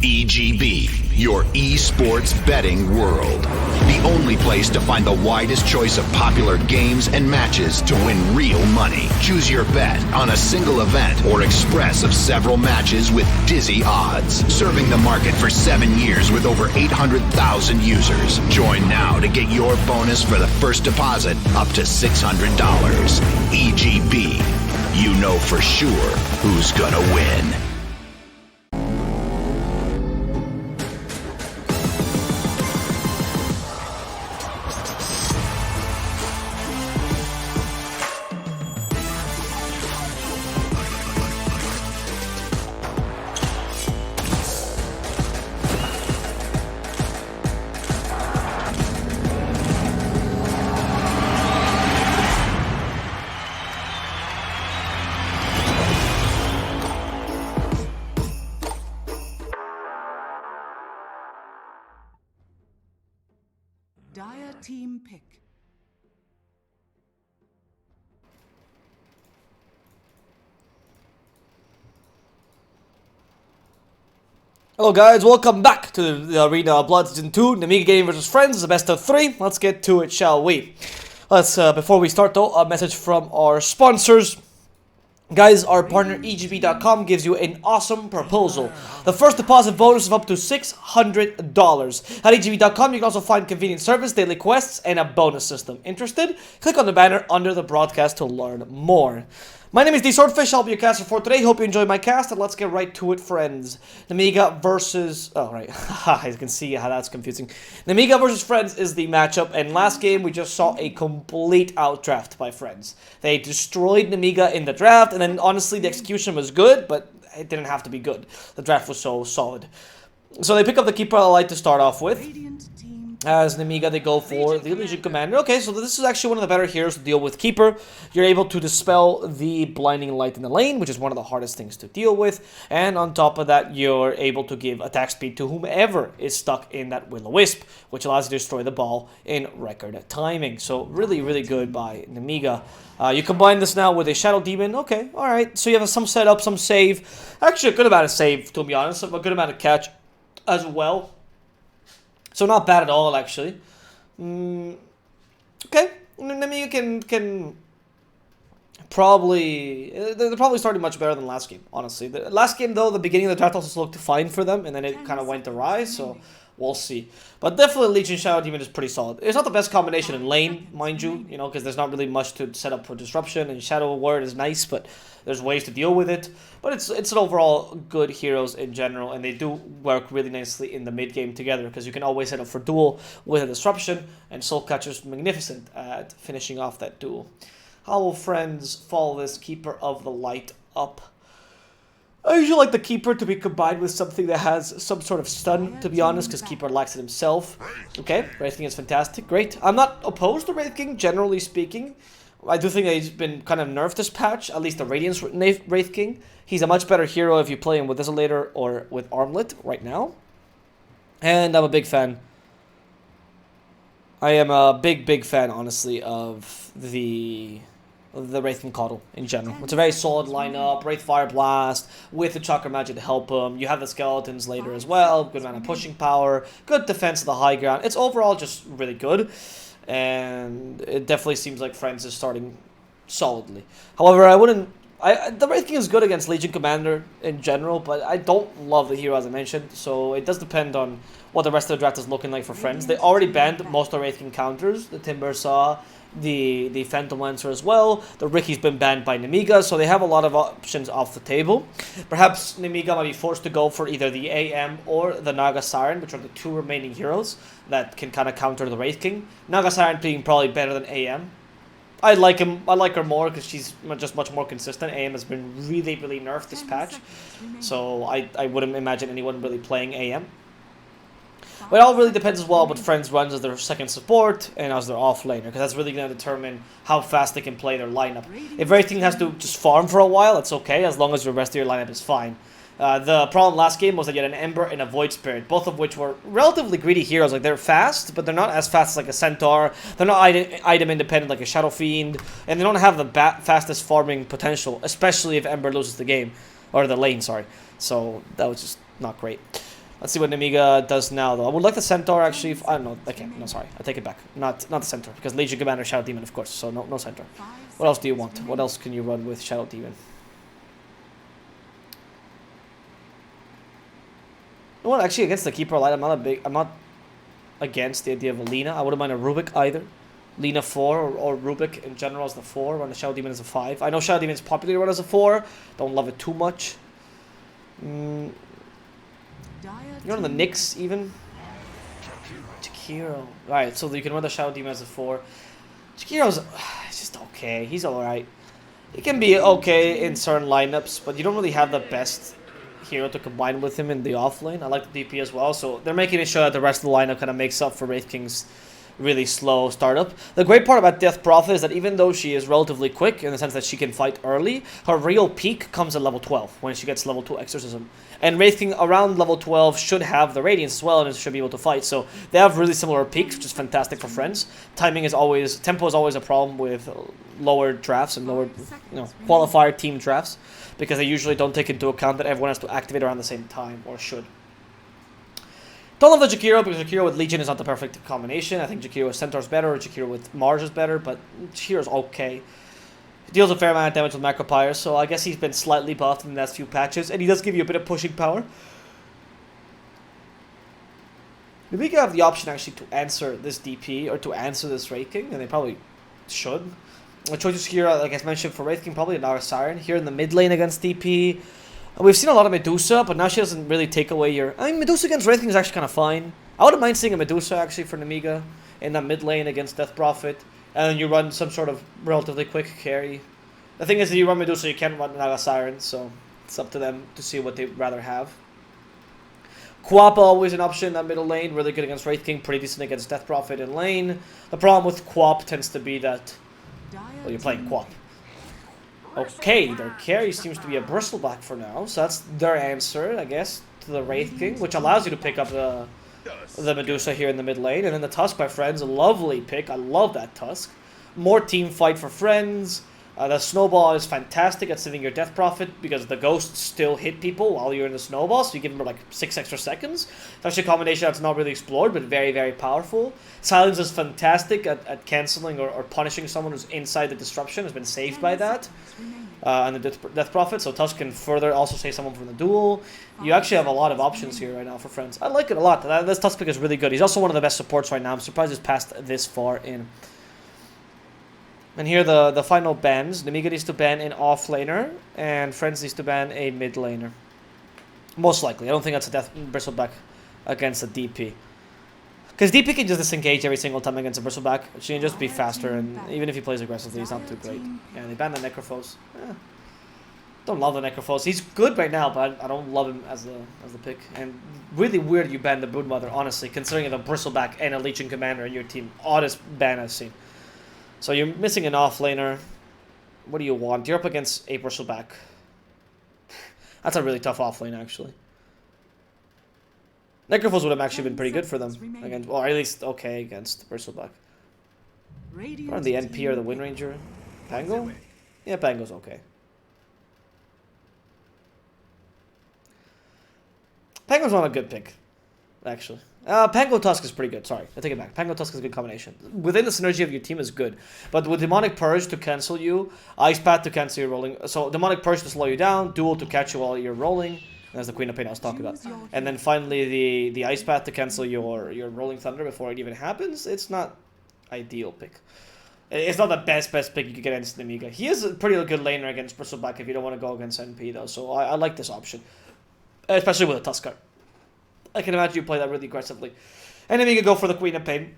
EGB, your esports betting world. The only place to find the widest choice of popular games and matches to win real money. Choose your bet on a single event or express of several matches with dizzy odds. Serving the market for 7 years with over 800,000 users. Join now to get your bonus for the first deposit up to $600. EGB, you know for sure who's gonna win. Dire team pick. Hello guys, welcome back to the Arena of Blood Season 2, Nemiga game versus Friends, the best of 3. Let's get to it, shall we? Before we start though, a message from our sponsors. Guys, our partner EGB.com gives you an awesome proposal. The first deposit bonus of up to $600. At EGB.com, you can also find convenient service, daily quests, and a bonus system. Interested? Click on the banner under the broadcast to learn more. My name is DSwordfish, I'll be your caster for today. Hope you enjoyed my cast, and let's get right to it, friends. Nemiga versus... Oh, right. You can see how that's confusing. Nemiga versus Friends is the matchup, and last game we just saw a complete outdraft by Friends. They destroyed Nemiga in the draft, and then honestly the execution was good, but it didn't have to be good. The draft was so solid. So they pick up the Keeper of the Light to start off with. As Nemiga, they go for the Legion Commander. Okay, so this is actually one of the better heroes to deal with Keeper. You're able to dispel the Blinding Light in the lane, which is one of the hardest things to deal with. And on top of that, you're able to give attack speed to whomever is stuck in that Will-O-Wisp, which allows you to destroy the ball in record timing. So really, really good by Nemiga. You combine this now with a Shadow Demon. Okay, alright. So you have some setup, some save. Actually, a good amount of save, to be honest. A good amount of catch as well. So not bad at all, actually. Okay, Nemiga can probably... They're probably starting much better than last game, honestly. The last game, though, the beginning of the draft also looked fine for them, and then it kind of went awry, so we'll see. But definitely Legion Shadow Demon is pretty solid. It's not the best combination in lane, mind you, because there's not really much to set up for disruption, and Shadow Word is nice, but there's ways to deal with it. But it's an overall good heroes in general, and they do work really nicely in the mid game together, because you can always set up for duel with a disruption, and Soulcatcher's magnificent at finishing off that duel. How will Friends follow this Keeper of the Light up? I usually like the Keeper to be combined with something that has some sort of stun, to be honest, because Keeper lacks it himself. Okay, Wraith King is fantastic, great. I'm not opposed to Wraith King, generally speaking. I do think that he's been kind of nerfed this patch, at least the Radiance Wraith King. He's a much better hero if you play him with Desolator or with Armlet right now. And I'm a big fan. I am a big fan, honestly, of the Wraith King Coddle in general. It's a very solid lineup. Wraith Fire Blast with the Chakra Magic to help him. You have the Skeletons later as well. Good amount of pushing power. Good defense of the high ground. It's overall just really good. And it definitely seems like Friends is starting solidly. However, the Wraith King is good against Legion Commander in general, but I don't love the hero as I mentioned, so it does depend on what the rest of the draft is looking like for Friends. They already banned most of the Wraith King counters, the Timber Saw, the Phantom Lancer as well. The Ricky's been banned by Nemiga, so they have a lot of options off the table. Perhaps Nemiga might be forced to go for either the AM or the Naga Siren, which are the two remaining heroes that can kind of counter the Wraith King. Naga Siren being probably better than AM. I like her more because she's just much more consistent. AM has been really nerfed this patch, so I wouldn't imagine anyone really playing AM. But it all really depends as well what Friends runs as their second support and as their offlaner, because that's really going to determine how fast they can play their lineup. If everything has to just farm for a while, it's okay, as long as the rest of your lineup is fine. The problem last game was that you had an Ember and a Void Spirit, both of which were relatively greedy heroes. Like, they're fast, but they're not as fast as like a Centaur. They're not item independent like a Shadow Fiend, and they don't have the fastest farming potential, especially if Ember loses the game, or the lane, sorry. So that was just not great. Let's see what Nemiga does now, though. I would like the Centaur, actually. I don't know. Okay, no, sorry. I take it back. Not the Centaur, because Legion Commander, Shadow Demon, of course. So no Centaur. What else do you want? What else can you run with Shadow Demon? You know what? Actually, against the Keeper Light, I'm not against the idea of a Lina. I wouldn't mind a Rubik either. Lina 4 or Rubik in general as the 4. Run the Shadow Demon as a 5. I know Shadow Demon is popularly run as a 4. Don't love it too much. You're on the Nyx even. Jakiro. Alright, so you can run the Shadow Demon as a 4. Jakiro's just okay. He's alright. He can be okay in certain lineups, but you don't really have the best hero to combine with him in the offlane. I like the DP as well, so they're making sure that the rest of the lineup kind of makes up for Wraith King's really slow startup. The great part about Death Prophet is that even though she is relatively quick in the sense that she can fight early, her real peak comes at level 12 when she gets level 2 Exorcism. And Wraith King around level 12 should have the Radiance as well and should be able to fight. So they have really similar peaks, which is fantastic for friends. Tempo is always a problem with lower drafts and lower, qualifier team drafts, because they usually don't take into account that everyone has to activate around the same time, or should. Don't love the Jakiro, because Jakiro with Legion is not the perfect combination. I think Jakiro with Centaur is better, or Jakiro with Mars is better, but Jakiro is okay. He deals a fair amount of damage with Macropyre, so I guess he's been slightly buffed in the last few patches, and he does give you a bit of pushing power. Maybe you could have the option actually to answer this DP, or to answer this Wraith King, and they probably should. The choices here, like I mentioned, for Wraith King, probably Naga Siren here in the mid lane against DP. We've seen a lot of Medusa, but now she doesn't really take away your... I mean, Medusa against Wraith King is actually kind of fine. I wouldn't mind seeing a Medusa, actually, for Nemiga in that mid lane against Death Prophet. And then you run some sort of relatively quick carry. The thing is that you run Medusa, you can't run Naga Siren, so it's up to them to see what they'd rather have. Quap always an option in that middle lane, really good against Wraith King, pretty decent against Death Prophet in lane. The problem with Quap tends to be that... well, you're playing Quap. Okay, their carry seems to be a Bristleback for now, so that's their answer, I guess, to the Wraith King, which allows you to pick up the Medusa here in the mid lane. And then the Tusk by Friends, a lovely pick. I love that Tusk. More team fight for Friends. The Snowball is fantastic at saving your Death Prophet, because the Ghosts still hit people while you're in the Snowball, so you give them like 6 extra seconds. It's actually a combination that's not really explored, but very, very powerful. Silence is fantastic at cancelling or punishing someone who's inside the disruption, has been saved by that. And the Death Prophet, so Tusk can further also save someone from the duel. You actually have a lot of options here right now for Friends. I like it a lot. This Tusk pick is really good. He's also one of the best supports right now. I'm surprised he's passed this far in. And here the final bans. Nemiga needs to ban an offlaner, and Friends needs to ban a mid laner. Most likely. I don't think that's a Death Bristleback against a DP. Because DP can just disengage every single time against a Bristleback. She can just be faster, and even if he plays aggressively, he's not too great. Yeah, they banned the Necrophos. Don't love the Necrophos. He's good right now, but I don't love him as the pick. And really weird you ban the Broodmother, honestly, considering a Bristleback and a Legion Commander in your team. Oddest ban I've seen. So you're missing an offlaner. What do you want? You're up against a Bristleback. That's a really tough offlane, actually. Necrophos would have actually been pretty good for them. Against, or at least okay against Bristleback. Or the NP or the Wind Ranger. Pango? Yeah, Pango's okay. Pango's not a good pick, actually. Pango Tusk is pretty good. Sorry, I take it back. Pango Tusk is a good combination. Within the synergy of your team is good. But with Demonic Purge to cancel you, Ice Path to cancel your rolling. So Demonic Purge to slow you down, Duel to catch you while you're rolling. That's the Queen of Pain I was talking about. And then finally the Ice Path to cancel your Rolling Thunder before it even happens. It's not ideal pick. It's not the best pick you could get against Nemiga. He is a pretty good laner against Bristleback if you don't want to go against NP though. So I like this option. Especially with a Tusk card. I can imagine you play that really aggressively. And then you can go for the Queen of Pain.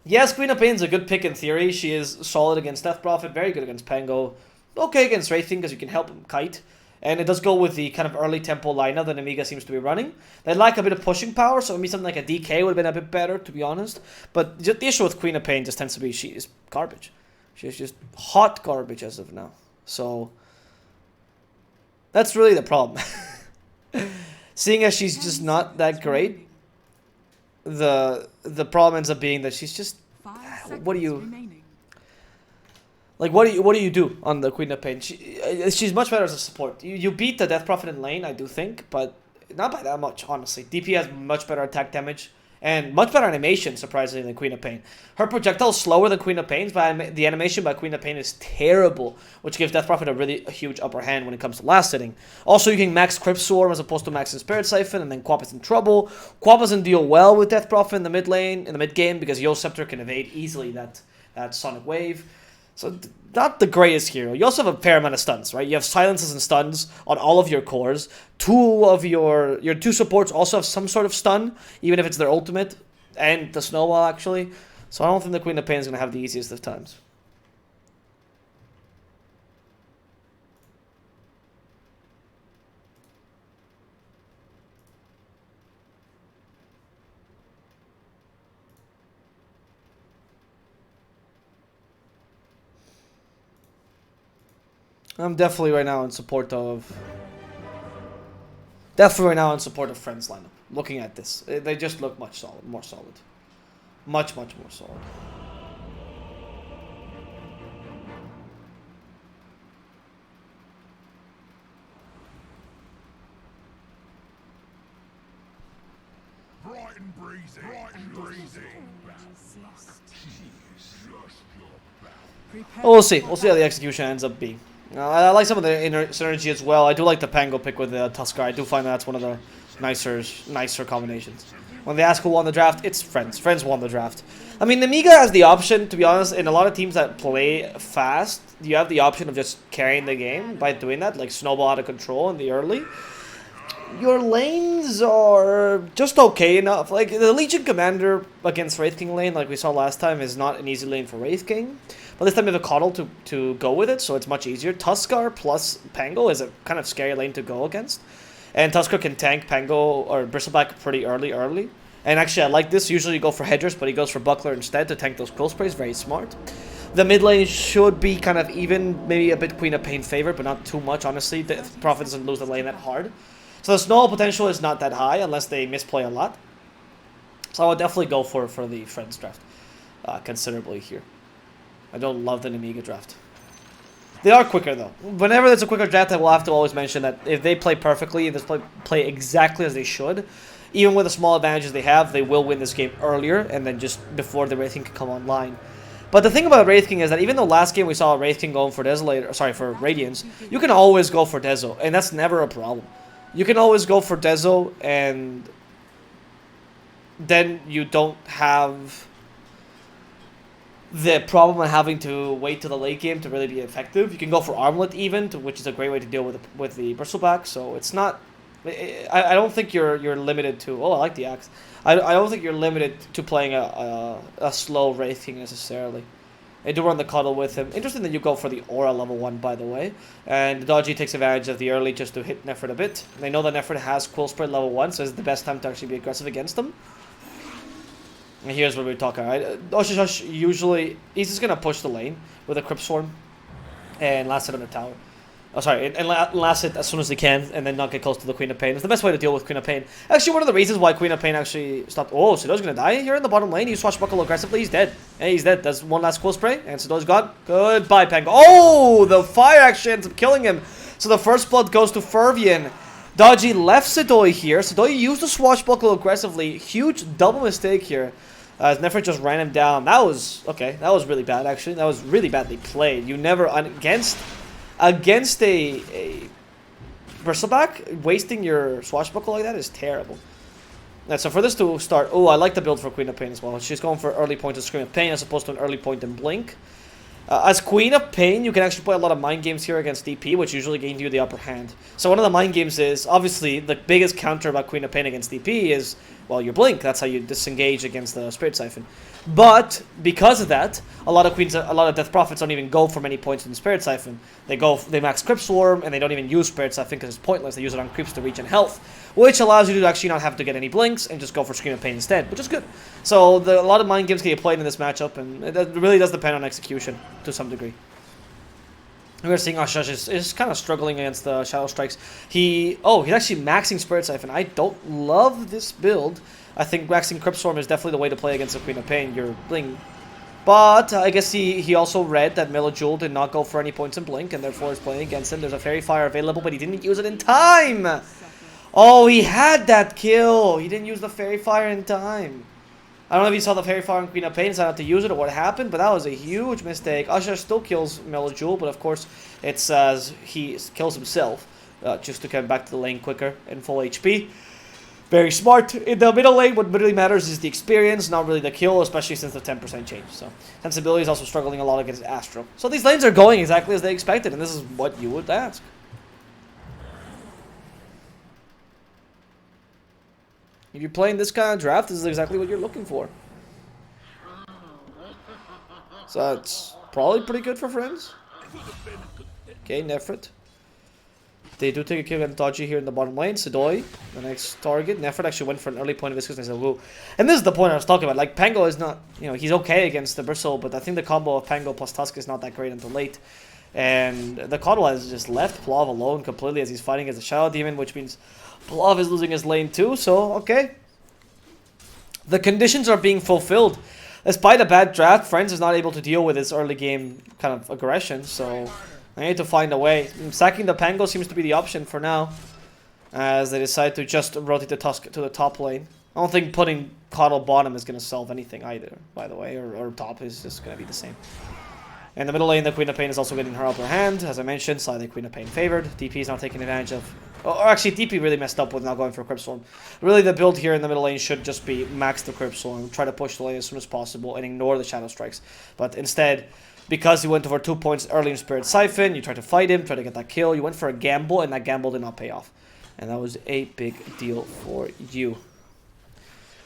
Yes, Queen of Pain is a good pick in theory. She is solid against Death Prophet, very good against Pango. Okay against Wraith King because you can help him kite. And it does go with the kind of early tempo lineup that Nemiga seems to be running. They lack a bit of pushing power, so maybe something like a DK would have been a bit better, to be honest. But the issue with Queen of Pain just tends to be she is garbage. She is just hot garbage as of now. So that's really the problem. Seeing as she's just not that great, the problem ends up being that she's just what do you do on the Queen of Pain? She's much better as a support. You beat the Death Prophet in lane, I do think, but not by that much, honestly. DP has much better attack damage and much better animation, surprisingly, than Queen of Pain. Her projectile is slower than Queen of Pain's, but the animation by Queen of Pain is terrible, which gives Death Prophet a really huge upper hand when it comes to last hitting. Also, you can max Crypt Swarm as opposed to maxing Spirit Siphon, and then Quap is in trouble. Quap doesn't deal well with Death Prophet in the mid lane, in the mid game, because Yo Scepter can evade easily that Sonic Wave. So, not the greatest hero. You also have a fair amount of stuns, right? You have silences and stuns on all of your cores. Two of your two supports also have some sort of stun, even if it's their ultimate, and the snowball, actually. So I don't think the Queen of Pain is going to have the easiest of times. I'm definitely right now in support of... Definitely right now in support of F.R.I.E.N.D.S lineup. Looking at this, they just look much more solid. Much more solid. Bright and breezy. Bright and breezy. We'll see. We'll see how the execution ends up being. I like some of the inner synergy as well. I do like the Pango pick with the Tuskar. I do find that's one of the nicer combinations. When they ask who won the draft, it's F.R.I.E.N.D.S. F.R.I.E.N.D.S won the draft. I mean, Nemiga has the option, to be honest, in a lot of teams that play fast, you have the option of just carrying the game by doing that, like Snowball out of control in the early. Your lanes are just okay enough. Like, the Legion Commander against Wraith King lane, like we saw last time, is not an easy lane for Wraith King. But this time you have a Coddle to go with it, so it's much easier. Tuskar plus Pango is a kind of scary lane to go against. And Tuskar can tank Pango or Bristleback pretty early. And actually, I like this. Usually you go for Hedgers, but he goes for Buckler instead to tank those Quill Sprays. Very smart. The mid lane should be kind of even, maybe a bit Queen of Pain favorite, but not too much, honestly. The Prophet doesn't lose the lane that hard. So the snowball potential is not that high unless they misplay a lot. So I would definitely go for the F.R.I.E.N.D.S draft considerably here. I don't love the Nemiga draft. They are quicker, though. Whenever there's a quicker draft, I will have to always mention that if they play perfectly, if they play exactly as they should, even with the small advantages they have, they will win this game earlier, and then just before the Wraith King can come online. But the thing about Wraith King is that even though last game we saw Wraith King going for Desolator, sorry, for Radiance, you can always go for Deso, and that's never a problem. You can always go for Deso, and then you don't have the problem of having to wait till the late game to really be effective. You can go for Armlet even, which is a great way to deal with the Bristleback. So it's not. I don't think you're limited to. Oh, I like the axe. I don't think you're limited to playing a slow Wraith King necessarily. I do run the Cuddle with him. Interesting that you go for the Aura level 1, by the way. And Dodgy takes advantage of the early just to hit Nefert a bit. They know that Nefert has Quill Spread level 1, so it's the best time to actually be aggressive against them. And here's what we're talking, right? Oshishush usually, he's just going to push the lane with a Crypt Swarm and last hit on the tower. Oh, sorry, and last hit as soon as they can, and then not get close to the Queen of Pain. It's the best way to deal with Queen of Pain. Actually, one of the reasons why Queen of Pain actually stopped... Oh, Sido's going to die here in the bottom lane. You swashbuckle aggressively, he's dead. And he's dead. Does one last Quill Spray, and Sido's gone. Goodbye, Pango. Oh, the fire actually ends up killing him. So the first blood goes to F.R.I.E.N.D.S. Dodgy left Sidoi here. Sidoi used the swashbuckle aggressively. Huge double mistake here. As Nefert just ran him down. That was... Okay, that was really bad, actually. That was really badly played. You never... Against a Bristleback, wasting your swashbuckle like that is terrible. And so for this to start... Oh, I like the build for Queen of Pain as well. She's going for early point and Scream of Pain as opposed to an early point and Blink. As Queen of Pain, you can actually play a lot of mind games here against DP, which usually gains you the upper hand. So one of the mind games is, obviously, the biggest counter about Queen of Pain against DP is, well, your Blink. That's how you disengage against the Spirit Siphon. But because of that, a lot of Death Prophets don't even go for many points in the Spirit Siphon. They max Crypt Swarm, and they don't even use Spirit Siphon because it's pointless. They use it on creeps to reach in health, which allows you to actually not have to get any blinks and just go for Scream of Pain instead, which is good. So a lot of mind games can get played in this matchup, and it really does depend on execution to some degree. We're seeing Oshush is kind of struggling against the Shadow Strikes. He's actually maxing Spirit Siphon. I don't love this build. I think maxing Crypt Swarm is definitely the way to play against the Queen of Pain. You're bling. But I guess he also read that Millijewel did not go for any points in Blink, and therefore is playing against him. There's a Fairy Fire available, but he didn't use it in time. Oh, he had that kill. He didn't use the Fairy Fire in time. I don't know if you saw the Fairy Fire on Queen of Pain, decided not to use it or what happened, but that was a huge mistake. Usher still kills Melojewel, but of course it's as he kills himself just to come back to the lane quicker in full HP. Very smart. In the middle lane, what really matters is the experience, not really the kill, especially since the 10% change. So, Sensibility is also struggling a lot against Astro. So these lanes are going exactly as they expected, and this is what you would ask. If you're playing this kind of draft, this is exactly what you're looking for. So it's probably pretty good for friends. Okay, Nefrit. They do take a kill on Dodgy here in the bottom lane. Sidoi, the next target. Nefrit actually went for an early point of Viscous and said, woo. And this is the point I was talking about. Like, Pango is not, you know, he's okay against the Bristle, but I think the combo of Pango plus Tusk is not that great until late. And the Coddle has just left Plov alone completely as he's fighting as a Shadow Demon, which means Plov is losing his lane too, so okay. The conditions are being fulfilled. Despite a bad draft, Friends is not able to deal with his early game kind of aggression, so I need to find a way. Sacking the Pango seems to be the option for now, as they decide to just rotate the Tusk to the top lane. I don't think putting Coddle bottom is going to solve anything either, by the way, or top is just going to be the same. In the middle lane, the Queen of Pain is also getting her upper hand. As I mentioned, slightly Queen of Pain favored. DP is not taking advantage of... Or actually, DP really messed up with not going for Crypt Storm. Really, the build here in the middle lane should just be max the Crypt Storm, try to push the lane as soon as possible, and ignore the Shadow Strikes. But instead, because he went over 2 points early in Spirit Siphon, you tried to fight him, try to get that kill. You went for a gamble, and that gamble did not pay off. And that was a big deal for you.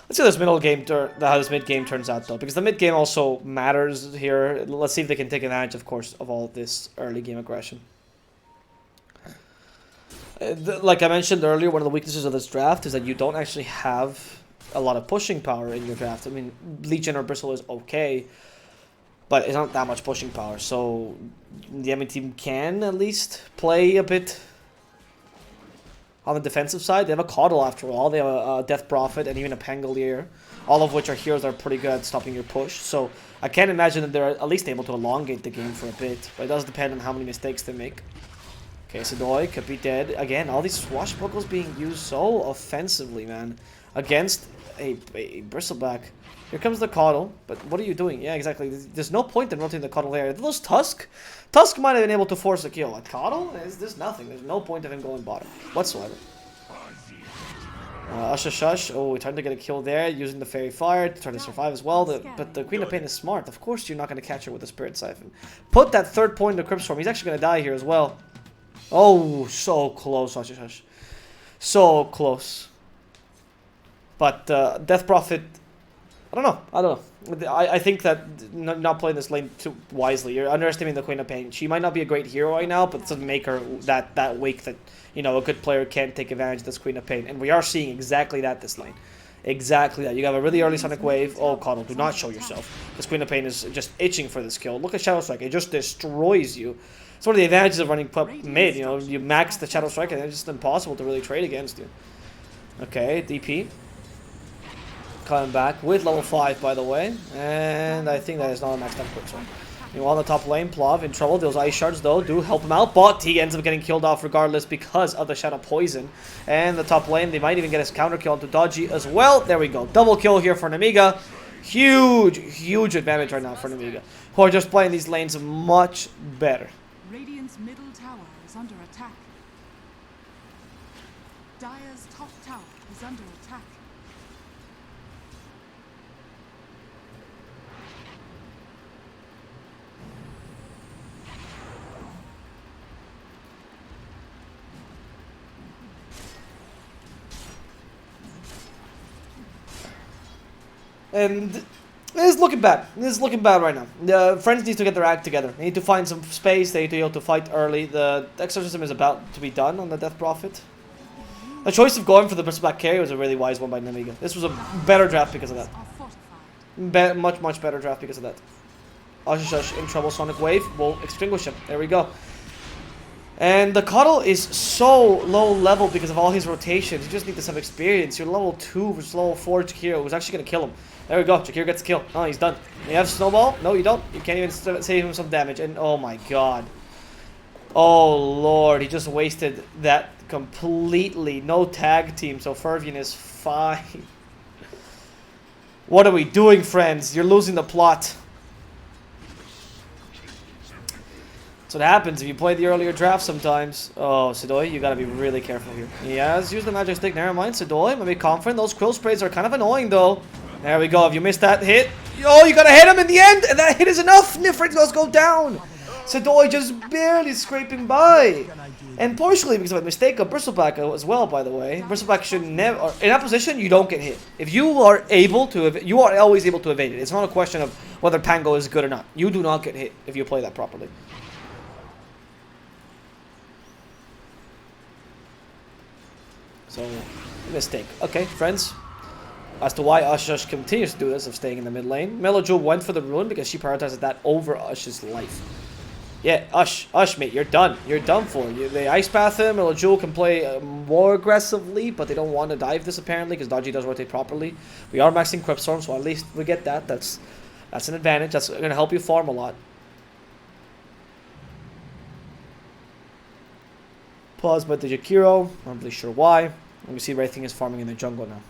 Let's see how this middle game how this mid game turns out though, because the mid game also matters here. Let's see if they can take advantage, of course, of all this early game aggression. Like I mentioned earlier, one of the weaknesses of this draft is that you don't actually have a lot of pushing power in your draft. I mean, Legion or Bristle is okay, but it's not that much pushing power. So the enemy team can at least play a bit on the defensive side. They have a Coddle after all. They have a Death Prophet and even a Pangolier. All of which are heroes that are pretty good at stopping your push. So I can't imagine that they're at least able to elongate the game for a bit. But it does depend on how many mistakes they make. Okay, Sidoi could be dead. Again, all these swashbuckles being used so offensively, man. Against a Bristleback. Here comes the Coddle. But what are you doing? Yeah, exactly. There's no point in rotating the Coddle there. Those Tusk? Tusk might have been able to force a kill. A Coddle? There's nothing. There's no point of him going bottom whatsoever. Usha Shush. Oh, we tried to get a kill there using the Fairy Fire to try to survive as well. But the Queen of Pain is smart. Of course you're not going to catch her with the Spirit Siphon. Put that third point in the Crypt Storm. He's actually going to die here as well. Oh, so close, Usha Shush. So close. But Death Prophet... I don't know. I think that not playing this lane too wisely. You're underestimating the Queen of Pain. She might not be a great hero right now, but it doesn't make her that weak that, you know, a good player can't take advantage of this Queen of Pain. And we are seeing exactly that this lane. Exactly that. You have a really early Sonic Wave. Oh, Coddle, do not show yourself. This Queen of Pain is just itching for this kill. Look at Shadow Strike. It just destroys you. It's one of the advantages of running mid. You know, you max the Shadow Strike and it's just impossible to really trade against you. Okay, DP. Coming back with level 5, by the way, and I think that is not a maxed out quick swing. Meanwhile, on the top lane, Plov in trouble. Those Ice Shards, though, do help him out, but he ends up getting killed off regardless because of the Shadow Poison. And the top lane, they might even get his counter kill onto Dodgy as well. There we go. Double kill here for Nemiga. Huge advantage right now for Nemiga, who are just playing these lanes much better. Radiant's middle tower is under attack. Dire's top tower is under attack. And it's looking bad. It's looking bad right now. The Friends need to get their act together. They need to find some space. They need to be able to fight early. The Exorcism is about to be done on the Death Prophet. The choice of going for the Bristleback carry was a really wise one by Nemiga. This was a better draft because of that. Much better draft because of that. Ashishush in trouble. Sonic Wave will extinguish him. There we go. And the Coddle is so low level because of all his rotations. You just need some experience. You're level 2 versus level 4 Jakiro, who's actually going to kill him. There we go. Jakiro gets the kill. Oh, he's done. You have Snowball? No, you don't. You can't even save him some damage. And oh my god. Oh lord, he just wasted that completely. No tag team, so F.R.I.E.N.D.S is fine. What are we doing, friends? You're losing the plot. That's what happens if you play the earlier draft sometimes. Oh, Sidoi, you gotta be really careful here. He has used the magic stick. Never mind, Sidoi. Might be confident. Those quill sprays are kind of annoying, though. There we go. If you missed that hit, oh, you gotta hit him in the end, and that hit is enough. Nifrit does go down. Sidoi just barely scraping by. And partially because of a mistake of Bristleback as well, by the way. Bristleback should never... In that position, you don't get hit. If you are able to... You are always able to evade it. It's not a question of whether Pango is good or not. You do not get hit if you play that properly. So, mistake. Okay, friends. As to why Ush continues to do this of staying in the mid lane. Melojul went for the Ruin because she prioritizes that over Ush's life. Yeah, Ush, mate, you're done. You're done for. They Ice Path him. Melojul can play more aggressively, but they don't want to dive this apparently because Dodgy does rotate properly. We are maxing Cryptstorm, so at least we get that. That's an advantage. That's going to help you farm a lot. Pause by the Jakiro. Not really sure why. And we see everything is farming in the jungle now.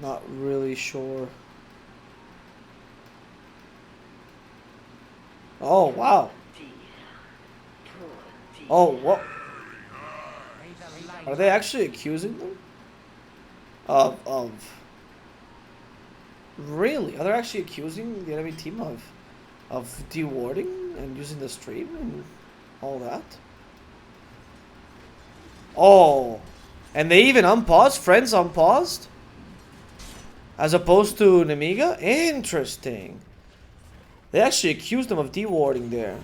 Not really sure. Oh, wow. Oh, what? Are they actually accusing them? Of... Really? Are they actually accusing the enemy team of dewarding and using the stream and all that? Oh. And they even unpaused? Friends unpaused? As opposed to Nemiga? Interesting. They actually accused them of dewarding there.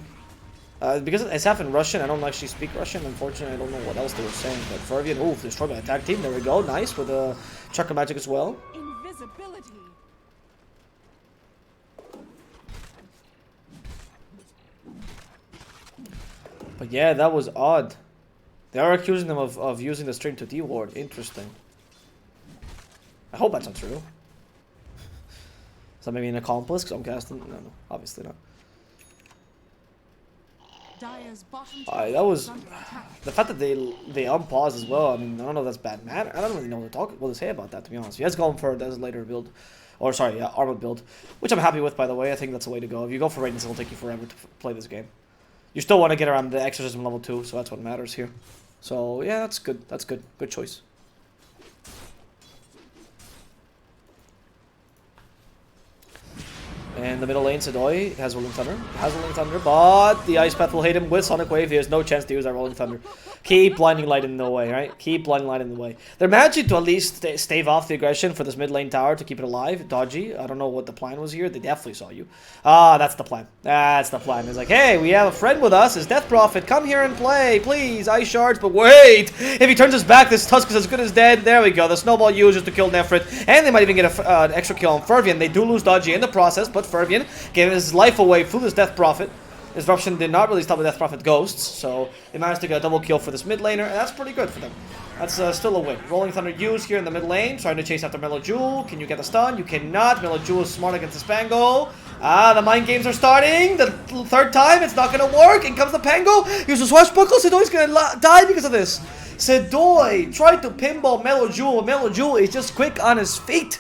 Because it's half in Russian, I don't actually speak Russian. Unfortunately, I don't know what else they were saying. But F.R.I.E.N.D.S, ooh, destroyed by a tag team. There we go. Nice with a Chakra Magic as well. Invisibility. But yeah, that was odd. They are accusing them of using the stream to deward. Interesting. I hope that's not true. Is that maybe an accomplice? Because I'm casting? No, obviously not. Dire's bottom That was... is under attack. The fact that they unpause as well, I mean, I don't know if that's bad matter. I don't really know what to say about that, to be honest. You guys going for a later build. Or, sorry, yeah, armored build. Which I'm happy with, by the way. I think that's the way to go. If you go for Radiance, it'll take you forever to play this game. You still want to get around the Exorcism level 2, so that's what matters here. So, yeah, that's good. That's good. Good choice. And the middle lane, Sidoi has Rolling Thunder. Has Rolling Thunder, but the Ice Path will hit him with Sonic Wave. He has no chance to use that Rolling Thunder. Keep Blinding Light in the way, right? Keep Blinding Light in the way. They're managing to at least stave off the aggression for this mid lane tower to keep it alive. Dodgy. I don't know what the plan was here. They definitely saw you. Ah, that's the plan. That's the plan. It's like, hey, we have a friend with us. It's Death Prophet. Come here and play, please. Ice Shards, but wait. If he turns his back, this Tusk is as good as dead. There we go. The Snowball uses to kill Nefrit. And they might even get an extra kill on F.R.I.E.N.D. They do lose Dodgy in the process, but F.R.I.E.N.D. gave his life away through this Death Prophet. Disruption did not really stop the Death Prophet ghosts, so they managed to get a double kill for this mid laner, and that's pretty good for them. That's still a win. Rolling Thunder used here in the mid lane, trying to chase after Melojul. Can you get the stun? You cannot. Melojul is smart against the Spango. Ah, the mind games are starting. The third time, it's not going to work. In comes the Pango. Uses Swashbuckle. Sidoi's going to die because of this. Sidoi tried to pinball Melojul. Melojul is just quick on his feet.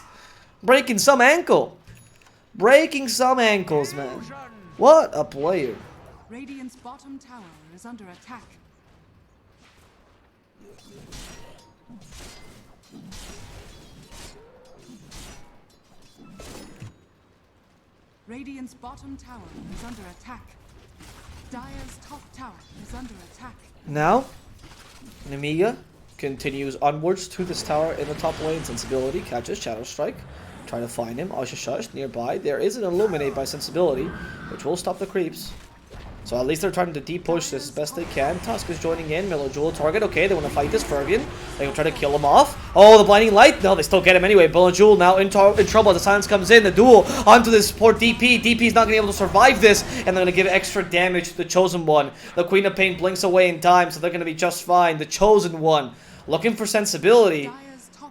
Breaking some ankle. Breaking some ankles, man. What a player. Radiant's bottom tower is under attack. Radiant's bottom tower is under attack. Dire's top tower is under attack. Now, Nemiga continues onwards to this tower in the top lane. Sensibility catches Shadow Strike. Try to find him. Oh, shush, nearby. There is an Illuminate by Sensibility, which will stop the creeps. So at least they're trying to de-push this as best they can. Tusk is joining in. Jewel target. Okay, they want to fight this F.R.I.E.N.D. They will try to kill him off. Oh, the Blinding Light. No, they still get him anyway. Jewel now in trouble. The silence comes in. The duel onto this poor DP. DP is not going to be able to survive this. And they're going to give extra damage to the Chosen One. The Queen of Pain blinks away in time, so they're going to be just fine. The Chosen One looking for Sensibility.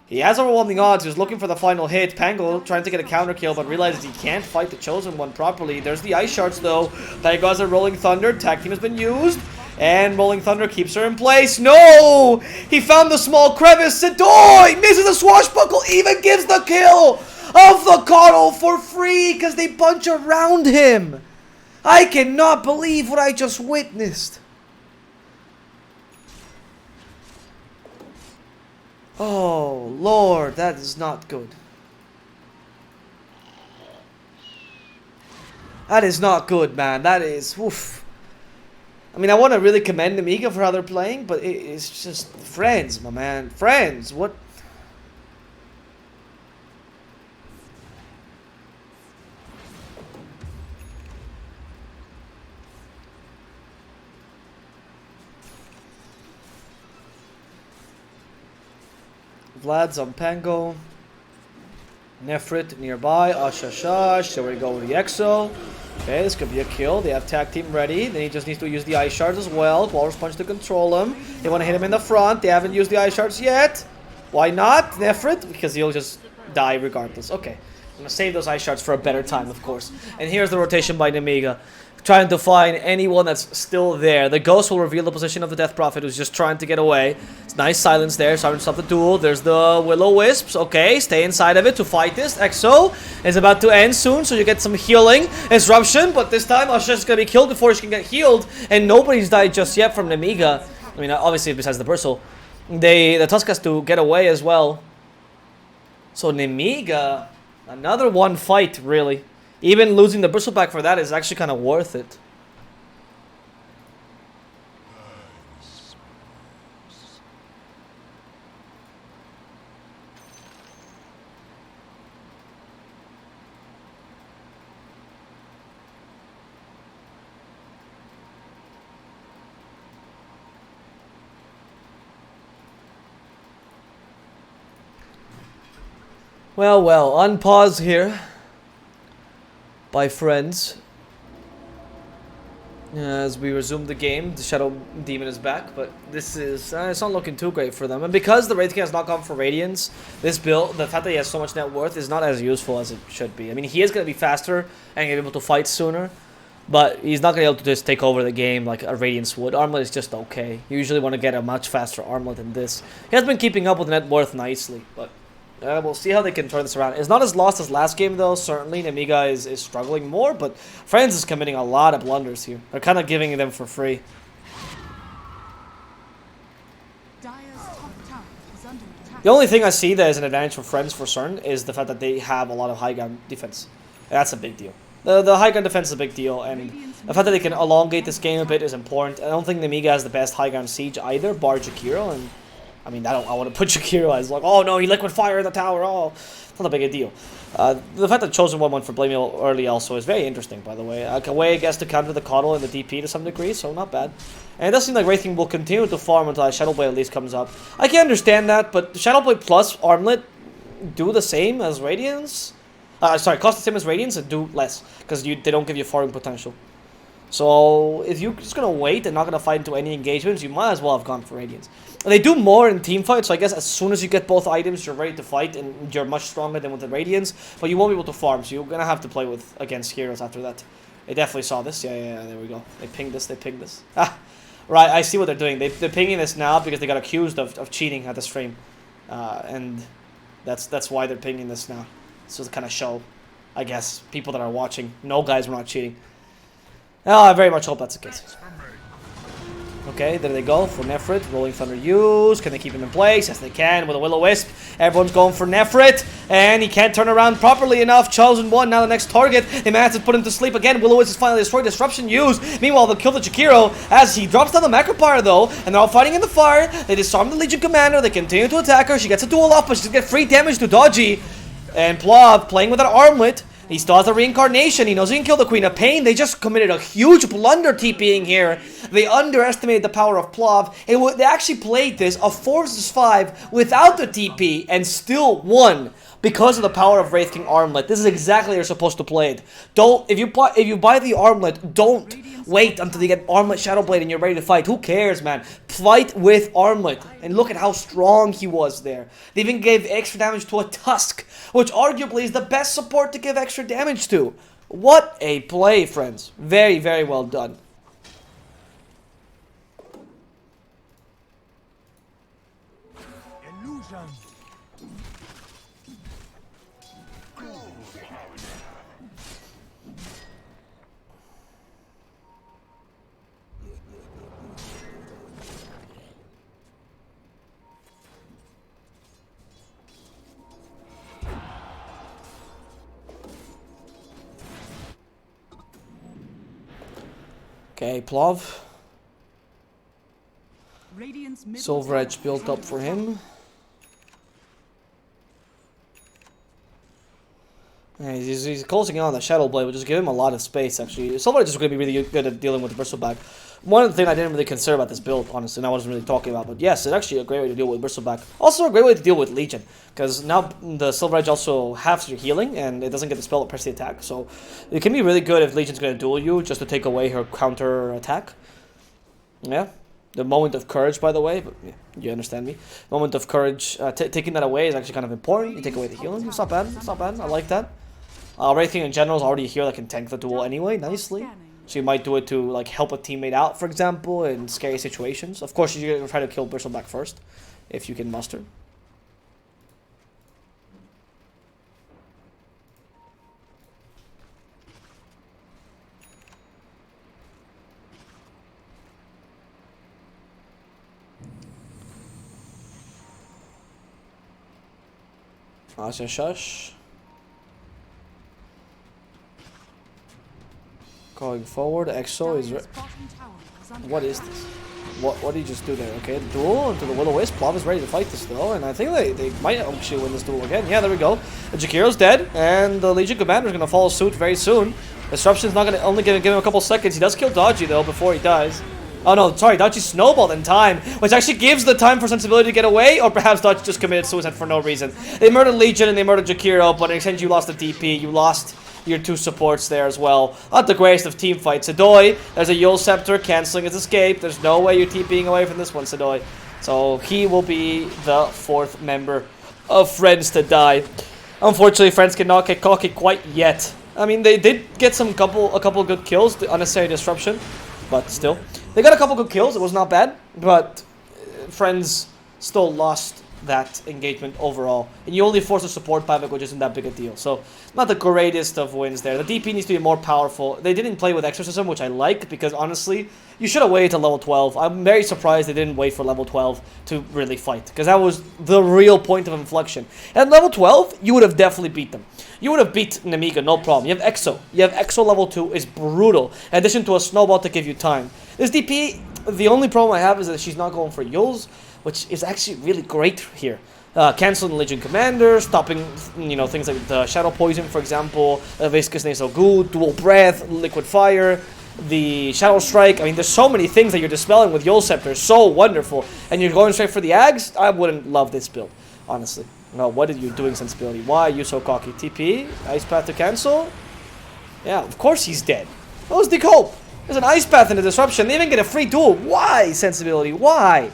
He has overwhelming odds. He was looking for the final hit. Pango trying to get a counter kill, but realizes he can't fight the Chosen One properly. There's the Ice Shards, though. Pango has a Rolling Thunder. Tag Team has been used. And Rolling Thunder keeps her in place. No! He found the small crevice. Sedoy misses the swashbuckle. Even gives the kill of the Coddle for free because they bunch around him. I cannot believe what I just witnessed. Oh, Lord, that is not good. That is not good, man. That is, oof. I mean, I want to really commend Nemiga for how they're playing, but it's just F.R.I.E.N.D.S, my man. F.R.I.E.N.D.S, what? Vlad's on Pango. Nefrit nearby. Asha. So we go with the Exo. Okay, this could be a kill. They have tag team ready. Then he just needs to use the Ice Shards as well. Walrus Punch to control him. They want to hit him in the front. They haven't used the Ice Shards yet. Why not? Nefrit? Because he'll just die regardless. Okay. I'm going to save those Ice Shards for a better time, of course. And here's the rotation by Nemiga. Trying to find anyone that's still there. The Ghost will reveal the position of the Death Prophet who's just trying to get away. It's nice silence there. Starting to stop the duel. There's the Will-O-Wisps. Okay, stay inside of it to fight this. Exo is about to end soon, so you get some healing. Disruption, but this time Asha is going to be killed before she can get healed. And nobody's died just yet from Nemiga. I mean, obviously besides the Bristle. The Tusk has to get away as well. So Nemiga, another one fight, really. Even losing the bristleback for that is actually kind of worth it. Well, unpause here. By F.R.I.E.N.D.S. As we resume the game, the Shadow Demon is back, but this is it's not looking too great for them. And because the Wraith King has not gone for Radiance, this build, the fact that he has so much net worth, is not as useful as it should be. I mean, he is going to be faster and be able to fight sooner, but he's not going to be able to just take over the game like a Radiance would. Armlet is just okay. You usually want to get a much faster Armlet than this. He has been keeping up with net worth nicely, but we'll see how they can turn this around. It's not as lost as last game, though. Certainly, Nemiga is struggling more, but F.R.I.E.N.D.S is committing a lot of blunders here. They're kind of giving them for free. The only thing I see that is an advantage for F.R.I.E.N.D.S for certain is the fact that they have a lot of high ground defense. That's a big deal. The high ground defense is a big deal, and the fact that they can elongate this game a bit is important. I don't think Nemiga has the best high ground siege either, bar Jakiro, and I mean, I want to put Jakiro as like, oh no, he liquid fire in the tower. Oh, it's not a big a deal. The fact that Chosen One went for Blame early also is very interesting, by the way. A way, I guess, to counter the Coddle and the DP to some degree, so not bad. And it does seem like Wraith King will continue to farm until Shadowblade at least comes up. I can understand that, but Shadowblade plus Armlet do the same as Radiance. Sorry, cost the same as Radiance and do less, because they don't give you farming potential. So if you're just going to wait and not going to fight into any engagements, you might as well have gone for Radiance. They do more in team fights, so I guess as soon as you get both items, you're ready to fight, and you're much stronger than with the Radiance, but you won't be able to farm, so you're going to have to play against heroes after that. They definitely saw this. Yeah, there we go. They pinged this. Ah, right, I see what they're doing. They're pinging this now because they got accused of cheating at the stream, and that's why they're pinging this now. So to kind of show, I guess, people that are watching, no guys, we're not cheating. Oh, I very much hope that's the case. Okay, there they go for Nefrit. Rolling Thunder used. Can they keep him in place? Yes, they can with a Will-O-Wisp. Everyone's going for Nefrit, and he can't turn around properly enough. Chosen One, now the next target. They managed to put him to sleep again. Will-O-Wisp is finally destroyed. Disruption used. Meanwhile, they'll kill the Jakiro as he drops down the Macropyre, though, and they're all fighting in the fire. They disarm the Legion Commander. They continue to attack her. She gets a duel off, but she's going to get free damage to Dodgy. And Plav playing with an armlet. He still has a reincarnation. He knows he can kill the Queen of Pain. They just committed a huge blunder TPing here. They underestimated the power of Plav. They actually played this a 4 vs 5 without the TP and still won because of the power of Wraith King Armlet. This is exactly how you're supposed to play it. If you buy the Armlet, don't wait until you get Armlet Shadowblade and you're ready to fight. Who cares, man? Fight with Armlet. And look at how strong he was there. They even gave extra damage to a Tusk, which arguably is the best support to give extra damage to. What a play, friends. Very, very well done. Illusion. Okay, Plav. Radiant's middle Silver tower Edge built is up under for attack. him. Yeah, he's closing in on the Shadow Blade, which just give him a lot of space, actually. Silver Edge is going to be really good at dealing with the Bristleback. One thing I didn't really consider about this build, honestly, and I wasn't really talking about, but yes, it's actually a great way to deal with Bristleback. Also a great way to deal with Legion, because now the Silver Edge also halves your healing, and it doesn't get the spell that press the attack, so it can be really good if Legion's going to duel you, just to take away her counter attack. Yeah. The moment of courage, by the way, but yeah, you understand me. Moment of courage, taking that away is actually kind of important. You take away the healing, it's not bad, it's not bad, I like that. Wraith King in general is already here that can tank the duel anyway, nicely. So you might do it to like help a teammate out, for example, in scary situations. Of course, you're going to try to kill Bristleback first, if you can muster. Asha Shush. Going forward, EXO is... Dire's bottom tower is under What is attack. this? What did he just do there? Okay, the duel into the Will-O-Wisp. Plav is ready to fight this though, and I think they might actually win this duel again. Yeah, there we go. Jakiro's dead, and the Legion Commander is going to follow suit very soon. Disruption's not going to only give him a couple seconds. He does kill Dodgy though before he dies. Oh no, sorry, Dodgy snowballed in time, which actually gives the time for Sensibility to get away, or perhaps Dodgy just committed suicide for no reason. They murdered Legion and they murdered Jakiro, but in exchange you lost the DP, you lost your 2 supports there as well. Not the greatest of team fights. Sadoy, there's a Yule Scepter cancelling his escape. There's no way you're TPing away from this one, Sadoy. So he will be the 4th member of F.R.I.E.N.D.S to die. Unfortunately, F.R.I.E.N.D.S cannot get cocky quite yet. I mean, they did get a couple good kills, the unnecessary disruption, but still. They got a couple good kills, it was not bad, but F.R.I.E.N.D.S still lost that engagement overall. And you only force a support pivot, which isn't that big a deal. So, not the greatest of wins there. The DP needs to be more powerful. They didn't play with Exorcism, which I like, because honestly, you should have waited till level 12. I'm very surprised they didn't wait for level 12 to really fight, because that was the real point of inflection. At level 12, you would have definitely beat them. You would have beat Nemiga, no problem. You have Exo. You have Exo level 2, is brutal. In addition to a snowball to give you time. This DP, the only problem I have is that she's not going for Yules, which is actually really great here. Canceling Legion Commander, stopping, things like the Shadow Poison, for example, Viscous Nasal Goo, Dual Breath, Liquid Fire, the Shadow Strike. I mean, there's so many things that you're dispelling with Yule Scepter. So wonderful. And you're going straight for the Ags? I wouldn't love this build, honestly. No, what are you doing, Sensibility? Why are you so cocky? TP? Ice Path to cancel? Yeah, of course he's dead. What was the hope? There's an Ice Path in the Disruption. They even get a free duel. Why, Sensibility? Why?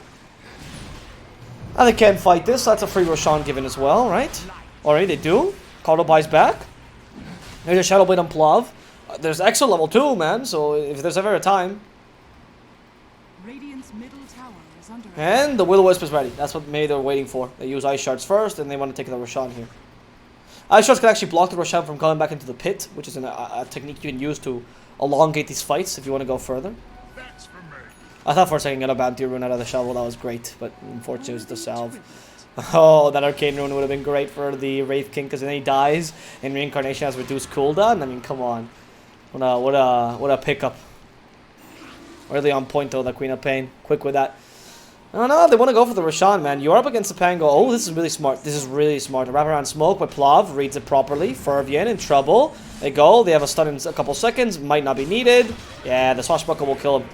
And they can't fight this, so that's a free Roshan given as well, right? Alright, they do. Cardo buys back. There's a Shadow Blade on Plav. There's Exo level 2, man, so if there's ever a time. Radiant's middle tower is under attack. And the Will-O-Wisp is ready. That's what maybe they're waiting for. They use Ice Shards first, and they want to take the Roshan here. Ice Shards can actually block the Roshan from coming back into the pit, which is a technique you can use to elongate these fights if you want to go further. That's for me. I thought for a second get a bounty rune out of the shovel, that was great, but unfortunately it was the salve. Oh, that arcane rune would have been great for the Wraith King, because then he dies, and reincarnation has reduced cooldown. I mean, come on. What a pickup. Really on point though, the Queen of Pain. Quick with that. I don't know, they want to go for the Roshan, man. You're up against the Pango. Oh, this is really smart. This is really smart. The wraparound smoke, but Plav reads it properly. F.R.I.E.N.D.S in trouble. They go. They have a stun in a couple seconds. Might not be needed. Yeah, the Swashbuckle will kill him.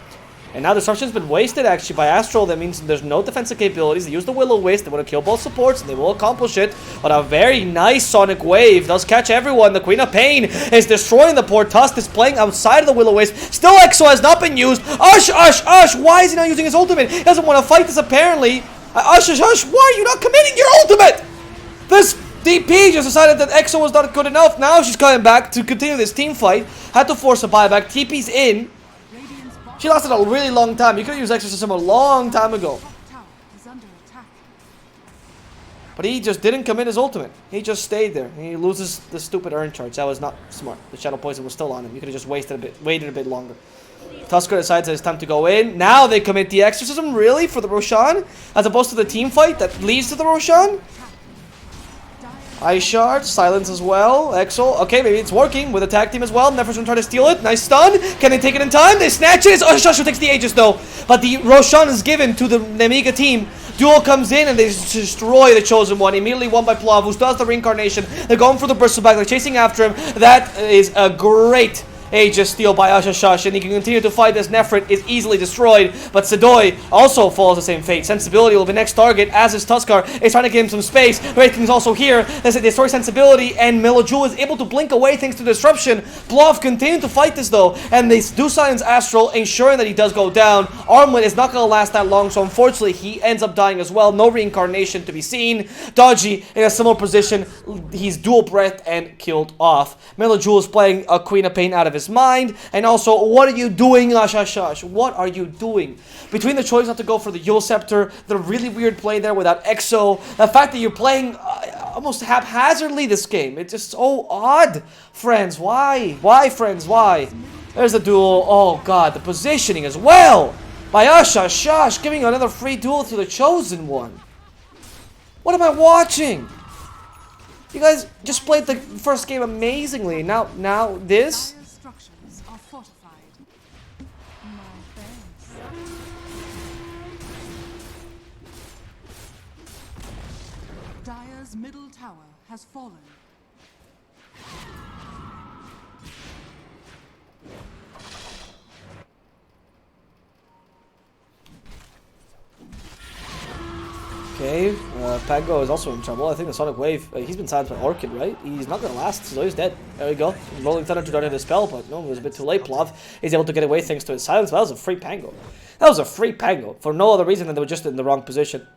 And now Disruption's been wasted, actually, by Astral. That means there's no defensive capabilities. They use the Will-O-Wisp. They want to kill both supports, and they will accomplish it. But a very nice Sonic Wave does catch everyone. The Queen of Pain is destroying the poor Tusk. Is playing outside of the Will-O-Wisp. Still, Exo has not been used. Ush! Why is he not using his ultimate? He doesn't want to fight this, apparently. Ush! Why are you not committing your ultimate? This DP just decided that Exo was not good enough. Now she's coming back to continue this team fight. Had to force a buyback. TP's in. She lasted a really long time. You could have used Exorcism a long time ago. But he just didn't commit his ultimate. He just stayed there. He loses the stupid urn charge. That was not smart. The Shadow Poison was still on him. You could have just waited a bit longer. Tusker decides that it's time to go in. Now they commit the Exorcism, really, for the Roshan? As opposed to the team fight that leads to the Roshan? Ice Shard, Silence as well, Exo. Okay, maybe it's working with a tag team as well. Nefer's gonna try to steal it. Nice stun. Can they take it in time? They snatch it. Oh, Shushu takes the Aegis though. But the Roshan is given to the Nemiga team. Duel comes in and they destroy the Chosen One. Immediately won by Plav, who does the reincarnation. They're going for the Bristleback. They're chasing after him. That is a great Aegis steal by Asha, and he can continue to fight as Nefrit is easily destroyed, but Sedoi also follows the same fate. Sensibility will be next target, as is Tuskar is trying to give him some space. Wraith King's also here. They destroy Sensibility, and Melojul is able to blink away thanks to Disruption. Plav continue to fight this though, and they do silence Astral, ensuring that he does go down. Armlet is not going to last that long, so unfortunately he ends up dying as well. No reincarnation to be seen. Dodgy in a similar position. He's dual breath and killed off. Melojul is playing a Queen of Pain out of his mind. And also, what are you doing, Ashash? What are you doing? Between the choice not to go for the Yule Scepter, the really weird play there without Exo, the fact that you're playing almost haphazardly this game, it's just so odd. Friends, why? Why, friends, why? There's the duel. Oh god, the positioning as well by Ashash, giving another free duel to the Chosen One. What am I watching? You guys just played the first game amazingly. Now this? Dire's structures are fortified. My thanks. Dire's middle tower has fallen. Okay, Pango is also in trouble. I think the Sonic Wave, he's been silenced by Orchid, right? He's not gonna last, so he's dead. There we go. Rolling Thunder to dart his spell, but no, it was a bit too late. Plav is able to get away thanks to his silence. That was a free Pango. That was a free Pango for no other reason than they were just in the wrong position.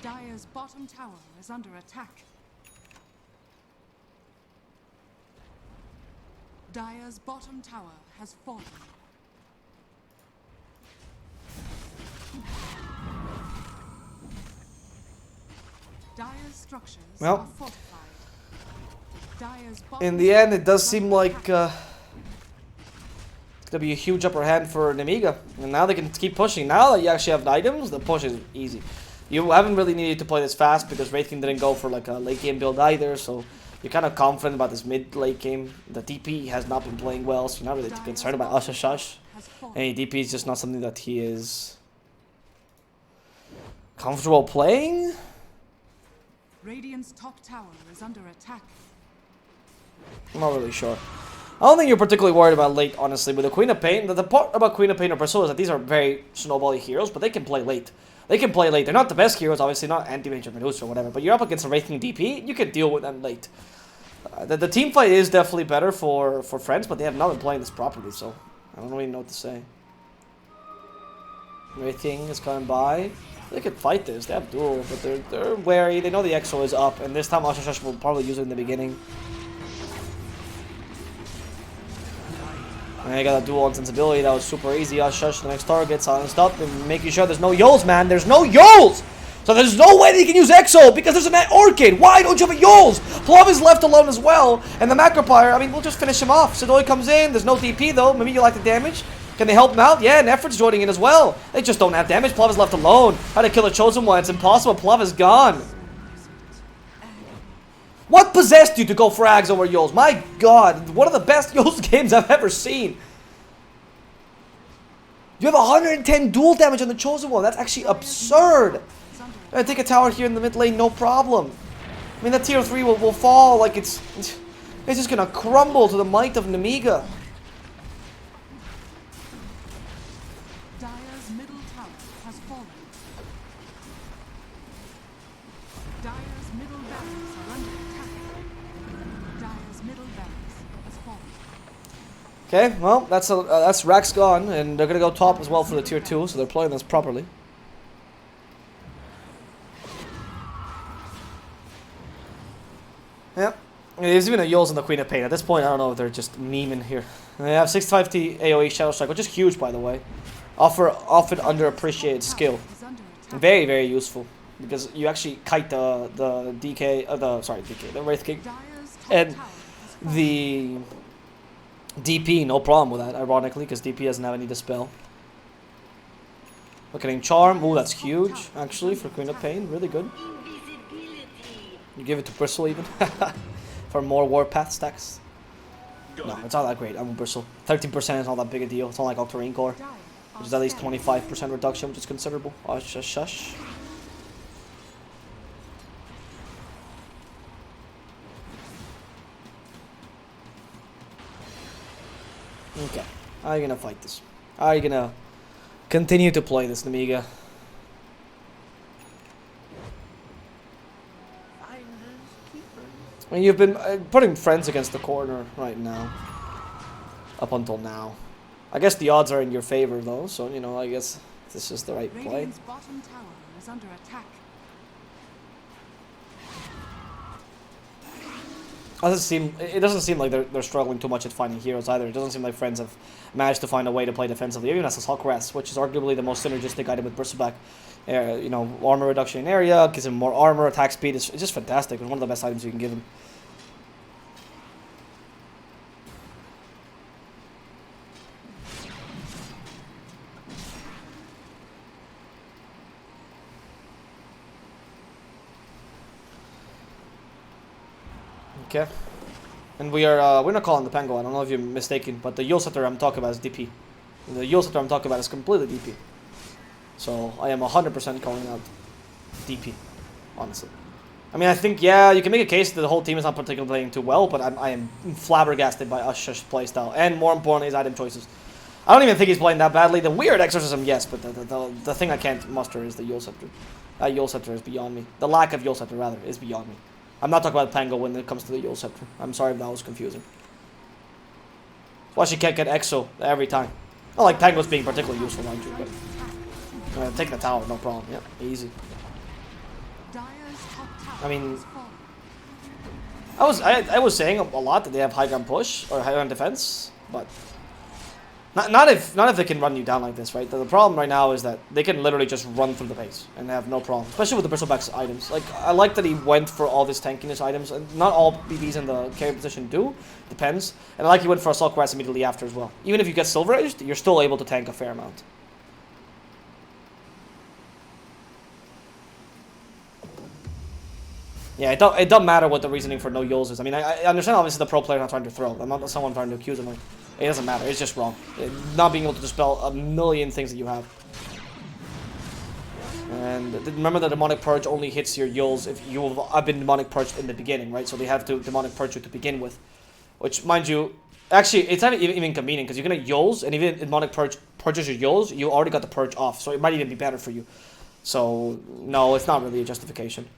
Dire's bottom tower is under attack. Dire's bottom tower has fallen. Dire's structures are fortified. Dire's In the end, it does seem like it's gonna be a huge upper hand for Nemiga, and now they can keep pushing. Now that you actually have items, the push is easy. You haven't really needed to play this fast because Wraith King didn't go for like a late game build either, so you're kind of confident about this mid-late game. The DP has not been playing well, so you're not really too concerned about Ashash. Any DP is just not something that he is comfortable playing. Radiant's top tower is under attack. I'm not really sure. I don't think you're particularly worried about late, honestly. With the Queen of Pain, the part about Queen of Pain or Priscilla is that these are very snowbally heroes, but they can play late. They can play late. They're not the best heroes, obviously, not Anti-Mage or Medusa or whatever, but you're up against a Wraith King DP, you can deal with them late. The team fight is definitely better for Friends, but they have not been playing this properly, so I don't really know what to say. Wraith King is coming by. They could fight this. They have duel, but they're wary. They know the Exo is up, and this time Ashash will probably use it in the beginning. And I got a duel on Sensibility. That was super easy. Ashash the next target, silenced up, and making sure there's no Yols, man. There's no Yols! So there's no way that he can use Exo because there's an Orchid. Why don't you have a Yols? Plav is left alone as well, and the Macropyre, I mean, we'll just finish him off. Sedoi comes in. There's no DP though. Maybe you like the damage. Can they help him out? Yeah, and Effort's joining in as well. They just don't have damage. Plav is left alone. How to kill a Chosen One? It's impossible. Plav is gone. What possessed you to go frags over Yols? My god, one of the best Yols games I've ever seen. You have 110 dual damage on the Chosen One. That's actually absurd. I take a tower here in the mid lane, no problem. I mean, that tier 3 will fall like it's just gonna crumble to the might of Nemiga. Dire's middle tower has fallen. Dire's middle barracks are under attack. Dire's middle barracks has fallen. Okay, well, that's Rax gone, and they're gonna go top as well for the tier 2, so they're playing this properly. Yep. There's even a Yols on the Queen of Pain. At this point, I don't know if they're just memeing here. They have 65T AoE Shadow Strike, which is huge, by the way. Often underappreciated skill. Is under attack. Very, very useful. Because you actually kite the DK, the Wraith King. Dire's top And tower has fallen. the DP, no problem with that, ironically, because DP doesn't have any Dispel. We're getting Charm. Ooh, that's huge, actually, for Queen of Pain. Really good. You give it to Bristle, even. For more Warpath stacks. No, it's not that great. I'm a Bristle. 13% is not that big a deal. It's not like Octarine Core, Dire which are is at least scanning. 25% reduction, which is considerable. Oh, shush. Okay. How are you gonna fight this? How are you gonna continue to play this, Nemiga? I mean, you've been putting friends against the corner right now. Up until now. I guess the odds are in your favor, though, so, you know, I guess this is the right play. Radiant's bottom tower is under attack. It doesn't seem like they're struggling too much at finding heroes either. It doesn't seem like friends have managed to find a way to play defensively. Even as a Hulk Rest, which is arguably the most synergistic item with Bristleback. You know, armor reduction in area, gives him more armor, attack speed. It's just fantastic. It's one of the best items you can give him. Okay. And we're not calling the Pango. I don't know if you're mistaken, but the Yule Scepter I'm talking about is DP. The Yule Scepter I'm talking about is completely DP. So I am 100% calling out DP, honestly. I mean, I think, yeah, you can make a case that the whole team is not particularly playing too well, but I am flabbergasted by Usher's playstyle, and more importantly, his item choices. I don't even think he's playing that badly. The weird exorcism, yes, but the thing I can't muster is the Yule Scepter. That Yule Scepter is beyond me. The lack of Yule Scepter, rather, is beyond me. I'm not talking about Pango when it comes to the Yule Scepter. I'm sorry if that was confusing. Why she can't get Exo every time. Not like Pango's being particularly useful, mind you, but... taking the tower, no problem. Yep, easy. Dire's top tower I mean, has fallen. I was saying a lot that they have high ground push or high ground defense, but not if they can run you down like this, right? The problem right now is that they can literally just run through the base and have no problem, especially with the Bristleback's items. Like, I like that he went for all these tankiness items, and not all BBs in the carry position do. Depends. And I like he went for Assault Grass immediately after as well. Even if you get Silver Edged, you're still able to tank a fair amount. Yeah, it don't matter what the reasoning for no Yols is. I mean, I understand obviously the pro player not trying to throw. I'm not someone trying to accuse him. It doesn't matter. It's just wrong. Not being able to dispel a million things that you have. And remember the Demonic Purge only hits your Yols if you have been Demonic Purged in the beginning, right? So they have to Demonic Purge you to begin with. Which, mind you, actually, it's not even convenient because you're going to Yols, and even if Demonic Purge purges your Yols, you already got the Purge off. So it might even be better for you. So, no, it's not really a justification.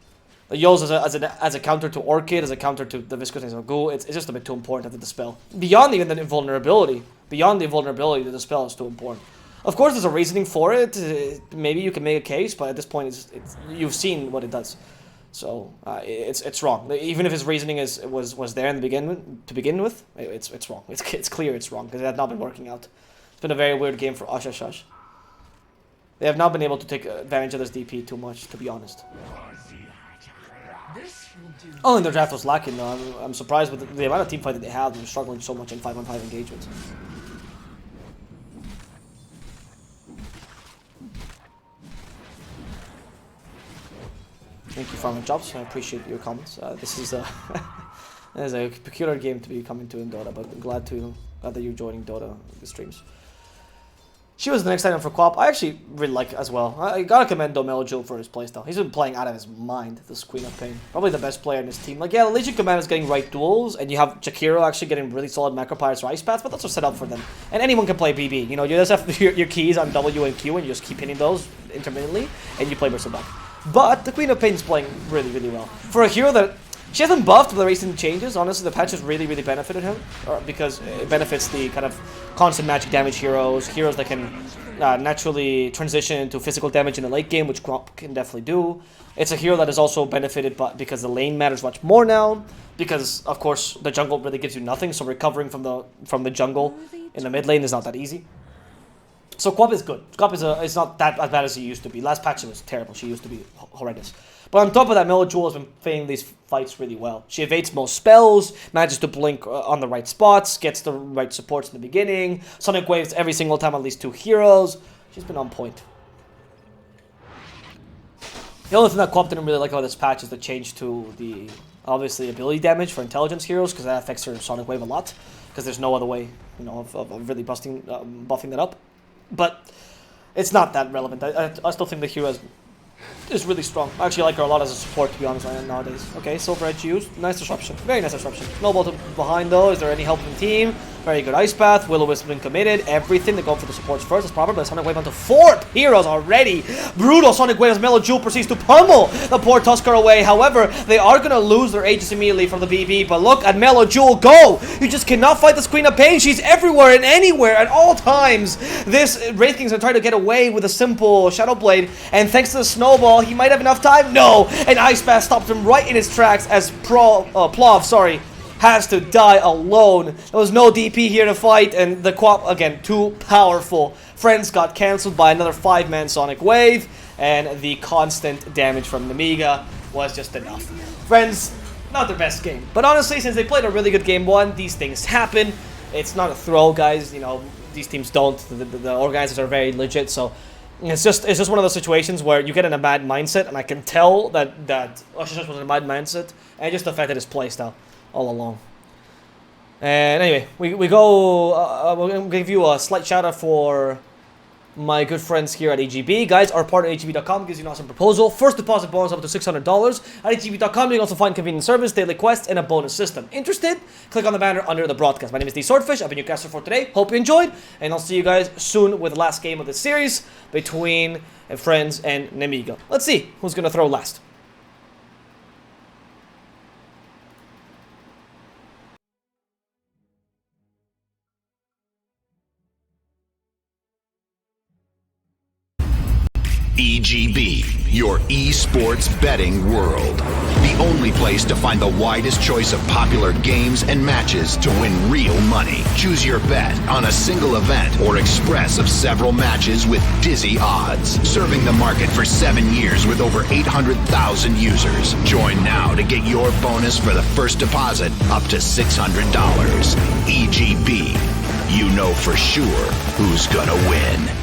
The Yols as a counter to Orchid, as a counter to the Viscous of Ghoul, it's just a bit too important to dispel. Beyond even the invulnerability, the dispel is too important. Of course, there's a reasoning for it. Maybe you can make a case, but at this point, it's you've seen what it does. So it's wrong. Even if his reasoning was there in the begin with, it's wrong. It's clear it's wrong because it had not been working out. It's been a very weird game for Ashash. They have not been able to take advantage of this DP too much, to be honest. Oh, and their draft was lacking though. I'm surprised with the amount of teamfight that they have. They're struggling so much in 5-on-5 engagements. Thank you, Farming Jobs. I appreciate your comments. This is a this is a peculiar game to be coming to in Dota, but I'm glad that you're joining Dota streams. She was the next item for Quap. I actually really like it as well. I gotta commend Domelo for his playstyle. He's been playing out of his mind, this Queen of Pain. Probably the best player in his team. Like, yeah, the Legion Commander is getting right duels, and you have Jakiro actually getting really solid Macro Pirates or Ice Paths, but those are set up for them. And anyone can play BB. You know, you just have your keys on W and Q, and you just keep hitting those intermittently, and you play Berserk. But the Queen of Pain is playing really, really well. For a hero that... She hasn't buffed with the recent changes. Honestly, the patch has really, really benefited him. Because it benefits the kind of constant magic damage heroes that can naturally transition into physical damage in the late game, which Quap can definitely do. It's a hero that is also benefited because the lane matters much more now. Because, of course, the jungle really gives you nothing, so recovering from the jungle in the mid lane is not that easy. So Quap is good. Quap is not that as bad as he used to be. Last patch it was terrible. She used to be horrendous. But on top of that, Melojewel has been playing these fights really well. She evades most spells, manages to blink on the right spots, gets the right supports in the beginning, Sonic Waves every single time at least 2 heroes. She's been on point. The only thing that Quap didn't really like about this patch is the change to the, obviously, ability damage for intelligence heroes, because that affects her Sonic Wave a lot, because there's no other way, you know, of really buffing that up. But it's not that relevant. I still think the hero is really strong. I actually like her a lot as a support, to be honest, nowadays. Okay, Silver Edge used. Nice disruption. Very nice disruption. Snowball behind, though. Is there any help from the team? Very good Ice Path. Will-O-Wisp been committed. Everything. They go for the supports first. That's proper, but Sonic Wave onto 4 heroes already. Brutal Sonic Wave as Melojewel proceeds to pummel the poor Tusker away. However, they are going to lose their Aegis immediately from the BB, but look at Melojewel go! You just cannot fight this Queen of Pain. She's everywhere and anywhere at all times. This Wraith King's going to try to get away with a simple Shadow Blade, and thanks to the Snowball, he might have enough time. No! And Ice Path stopped him right in his tracks as Plov, has to die alone. There was no DP here to fight, and the Quap, again, too powerful. Friends got cancelled by another 5-man Sonic Wave, and the constant damage from Nemiga was just enough. Friends, not their best game. But honestly, since they played a really good game 1, these things happen. It's not a throw, guys. You know, these teams don't. The organizers are very legit, so... It's just one of those situations where you get in a bad mindset, and I can tell that Oshish was in a bad mindset, and it just affected his playstyle all along. And anyway, we go. We're gonna give you a slight shout out for my good friends here at AGB. Guys, our partner AGB.com gives you an awesome proposal. First deposit bonus up to $600. At AGB.com, you can also find convenient service, daily quests, and a bonus system. Interested? Click on the banner under the broadcast. My name is DSwordfish. I've been your caster for today. Hope you enjoyed, and I'll see you guys soon with the last game of the series between F.R.I.E.N.D.S and Nemiga. Let's see who's gonna throw last. EGB, your esports betting world. The only place to find the widest choice of popular games and matches to win real money. Choose your bet on a single event or express of several matches with dizzy odds. Serving the market for 7 years with over 800,000 users. Join now to get your bonus for the first deposit up to $600. EGB, you know for sure who's gonna win.